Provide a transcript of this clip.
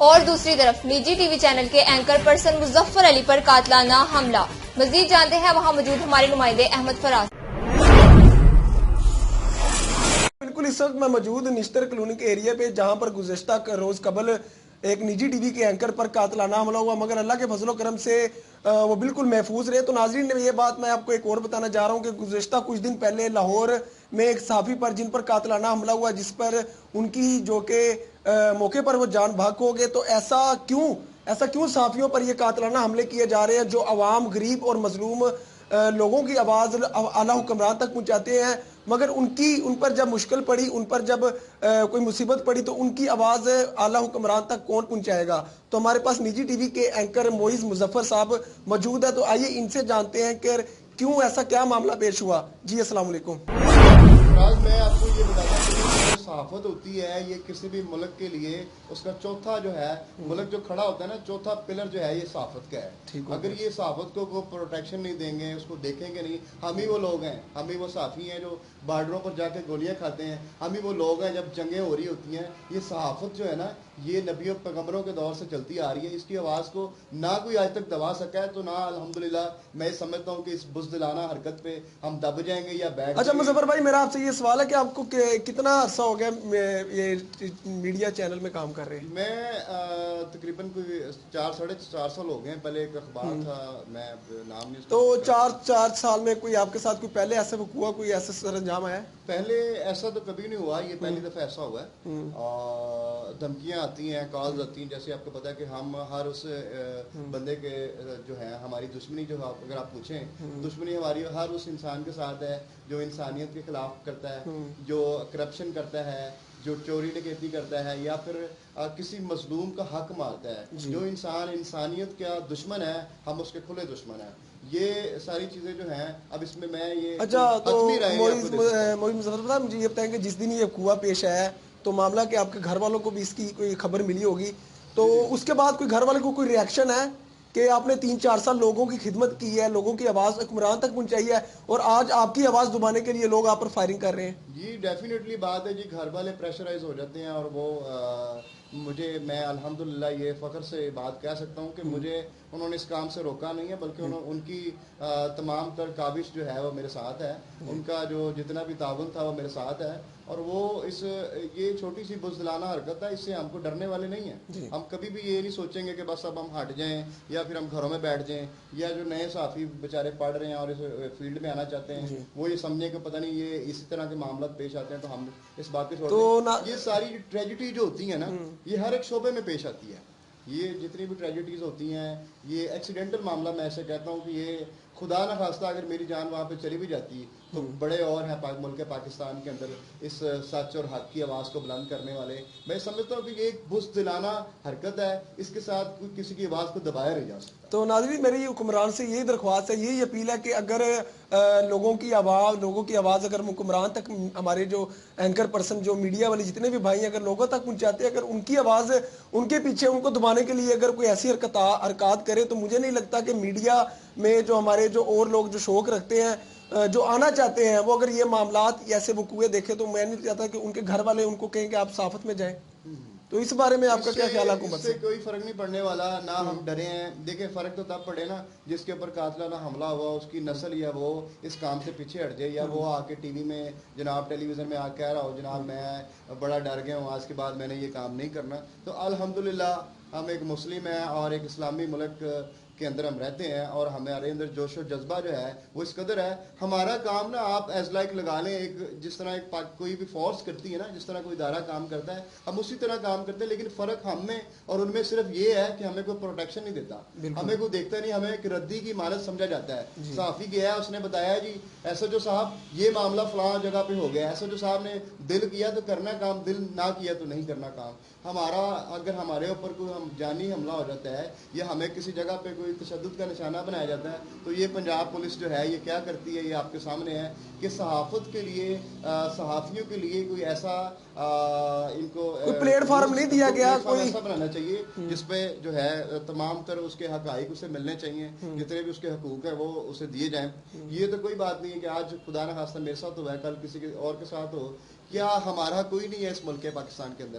اور دوسری طرف نجی ٹی وی چینل کے اینکر پرسن مظفر علی پر قاتلانہ حملہ. مزید جانتے ہیں وہاں موجود ہمارے نمائندے احمد فراز. بالکل اس وقت میں موجود نشتر کلونی کے ایریا پہ جہاں پر گزشتہ روز قبل ایک نجی ٹی وی کے اینکر پر قاتلانہ حملہ ہوا، مگر اللہ کے فضل و کرم سے وہ بالکل محفوظ رہے. تو ناظرین نے یہ بات میں آپ کو ایک اور بتانا چاہ رہا ہوں کہ گزشتہ کچھ دن پہلے لاہور میں ایک صحافی پر جن پر قاتلانہ حملہ ہوا، جس پر ان کی جو کہ موقع پر وہ جان بحق ہو گئے. تو ایسا کیوں صحافیوں پر یہ قاتلانہ حملے کیے جا رہے ہیں جو عوام، غریب اور مظلوم لوگوں کی آواز اعلیٰ حکمران تک پہنچاتے ہیں، مگر ان پر جب مشکل پڑی، ان پر جب کوئی مصیبت پڑی تو ان کی آواز اعلیٰ حکمران تک کون پہنچائے گا؟ تو ہمارے پاس نجی ٹی وی کے اینکر معیز مظفر صاحب موجود ہے. تو آئیے ان سے جانتے ہیں کہ کیوں ایسا کیا معاملہ پیش ہوا. جی السلام علیکم. میں آپ کو یہ بتاتا ہوں کہ جو صحافت ہوتی ہے یہ کسی بھی ملک کے لیے اس کا چوتھا جو ہے ملک جو کھڑا ہوتا ہے نا، چوتھا پلر جو ہے یہ صحافت کا ہے. اگر یہ صحافت کو پروٹیکشن نہیں دیں گے، اس کو دیکھیں گے نہیں، ہم ہی وہ لوگ ہیں، ہم ہی وہ صحافی ہیں جو بارڈروں پر جا کے گولیاں کھاتے ہیں، ہم ہی وہ لوگ ہیں جب جنگیں ہو رہی ہوتی ہیں. یہ صحافت جو ہے نا یہ نبیوں پیغمبروں کے دور سے چلتی آ رہی ہے. اس کی آواز کو نہ کوئی آج تک دبا سکا ہے، تو نہ الحمدللہ میں یہ سمجھتا ہوں کہ اس بزدلانہ حرکت پہ ہم دب جائیں گے یا بیٹھ. اچھا مظفر بھائی، میرا آپ سے یہ سوال ہے کہ آپ کو کتنا عرصہ ہو گیا یہ میڈیا چینل میں کام کر رہے ہیں؟ میں تقریباً کوئی 4.5 سال ہو گئے ہیں. پہلے ایک اخبار تھا، میں نام نہیں. تو 4 سال میں کوئی آپ کے ساتھ کوئی پہلے ایسا ہوا، کوئی ایسا سر انجام آیا ہے؟ پہلے ایسا تو کبھی نہیں ہوا، یہ پہلی دفعہ ایسا ہوا ہے. دھمکیاں آتی ہیں، کالز آتی ہیں. جیسے آپ کو پتا ہے کہ ہم ہر اس بندے کے جو ہے ہماری دشمنی جو اگر آپ پوچھیں، دشمنی ہماری ہر اس انسان کے ساتھ ہے جو انسانیت کے خلاف کرتا ہے، جو کرپشن کرتا ہے، جو چوری ڈکیتی کرتا ہے، یا پھر کسی مظلوم کا حق مارتا ہے. جو انسان انسانیت کا دشمن ہے، ہم اس کے کھلے دشمن ہیں. یہ ساری چیزیں جو ہیں اب اس میں یہ اچھا تو مجھے یہ بتائیں کہ جس دن یہ ہوا پیش آیا تو معاملہ کہ آپ کے گھر والوں کو بھی اس کی کوئی خبر ملی ہوگی، تو اس کے بعد کوئی گھر والے کو کوئی ریاکشن ہے کہ آپ نے 3-4 سال لوگوں کی خدمت کی ہے، لوگوں کی آواز حکمران تک پہنچائی ہے اور آج آپ کی آواز دبانے کے لیے لوگ آپ پر فائرنگ کر رہے ہیں؟ جی ڈیفینیٹلی بات ہے جی. گھر والے پریشرائز ہو جاتے ہیں اور وہ میں الحمدللہ یہ فخر سے بات کہہ سکتا ہوں کہ مجھے انہوں نے اس کام سے روکا نہیں ہے، بلکہ ان کی تمام تر کاوش جو ہے وہ میرے ساتھ ہے. ان کا جو جتنا بھی تعاون تھا وہ میرے ساتھ ہے. اور وہ یہ چھوٹی سی بزدلانہ حرکت ہے، اس سے ہم کو ڈرنے والے نہیں ہیں. ہم کبھی بھی یہ نہیں سوچیں گے کہ بس اب ہم ہٹ جائیں یا پھر ہم گھروں میں بیٹھ جائیں. یا جو نئے صحافی بیچارے پڑھ رہے ہیں اور اس فیلڈ میں آنا چاہتے ہیں، وہ یہ سمجھیں کہ پتہ نہیں یہ اسی طرح کے معاملات پیش آتے ہیں تو ہم اس بات کو چھوڑ دیں. یہ ساری ٹریجڈی جو ہوتی ہیں نا یہ ہر ایک شعبے میں پیش آتی ہے. یہ جتنی بھی ٹریجڈیز ہوتی ہیں یہ ایکسیڈنٹل معاملہ، میں ایسے کہتا ہوں کہ یہ خدا نہ خواستہ اگر میری جان وہاں پہ چلی بھی جاتی تو بڑے اور ہیں ملک پاکستان کے اندر اس سچ اور حق کی آواز کو بلند کرنے والے. میں سمجھتا ہوں کہ یہ ایک بزدلانہ حرکت ہے، اس کے ساتھ کوئی کسی کی آواز کو دبایا نہیں جا سکتا. تو ناظرین میری حکمران سے یہی درخواست ہے، یہی اپیل ہے کہ اگر لوگوں کی آواز اگر حکمران تک، ہمارے جو اینکر پرسن جو میڈیا والے جتنے بھی بھائی اگر لوگوں تک پہنچاتے ہیں، اگر ان کی آواز ان کے پیچھے ان کو دبانے کے لیے اگر کوئی ایسی حرکات کرے تو مجھے نہیں لگتا کہ میڈیا میں جو ہمارے جو اور لوگ جو شوق رکھتے ہیں، جو آنا چاہتے ہیں، وہ اگر یہ معاملات ایسے وقوعے دیکھیں تو میں نہیں چاہتا کہ ان کے گھر والے ان کو کہیں کہ آپ صحافت میں جائیں. تو اس بارے میں آپ کا کیا خیال ہے حکومت سے؟ کوئی فرق نہیں پڑنے والا، نہ ہم ڈرے ہیں. دیکھیں فرق تو تب پڑے نا جس کے اوپر قاتلانہ حملہ ہوا اس کی نسل یا وہ اس کام سے پیچھے ہٹ جائے، یا وہ آ کے ٹی وی میں جناب ٹیلی ویژن میں آ کے کہہ رہا ہو جناب میں بڑا ڈر گیا ہوں، آج کے بعد میں نے یہ کام نہیں کرنا. تو الحمدللہ ہم ایک مسلم ہیں اور ایک اسلامی ملک کے اندر ہم رہتے ہیں اور ہمارے اندر جوش و جذبہ جو ہے وہ اس قدر ہے. ہمارا کام نا آپ ایز لائک لگا لیں ایک جس طرح ایک کوئی بھی فورس کرتی ہے نا، جس طرح کوئی ادارہ کام کرتا ہے ہم اسی طرح کام کرتے ہیں. لیکن فرق ہم میں اور ان میں صرف یہ ہے کہ ہمیں کوئی پروٹیکشن نہیں دیتا، ہمیں کوئی دیکھتا نہیں، ہمیں ایک ردی کی مانت سمجھا جاتا ہے. صحافی گیا اس نے بتایا جی ایسا جو صاحب یہ معاملہ فلاں جگہ پہ ہو گیا، ایسا جو صاحب نے دل کیا تو کرنا کام، دل نہ کیا تو نہیں کرنا کام. ہمارا اگر ہمارے اوپر کوئی جانی حملہ ہو جاتا ہے یا ہمیں کسی جگہ پہ کوئی تشدد کا نشانہ بنایا جاتا ہے تو یہ پنجاب پولیس جو ہے یہ کیا کرتی ہے، یہ آپ کے سامنے ہے کہ صحافت کے لیے، صحافیوں کے لیے کوئی ایسا ان کو پلیٹ فارم نہیں دیا گیا، کوئی ایسا بنانا چاہیے جس پہ جو ہے تمام تر اس کے حقائق اسے ملنے چاہیے، جتنے بھی اس کے حقوق ہیں وہ اسے دیے جائیں. یہ تو کوئی بات نہیں ہے کہ آج خدا نہ خواستہ میرے ساتھ ہوا ہے کل کسی کے اور کے ساتھ ہو. کیا ہمارا کوئی نہیں ہے اس ملک پاکستان کے اندر؟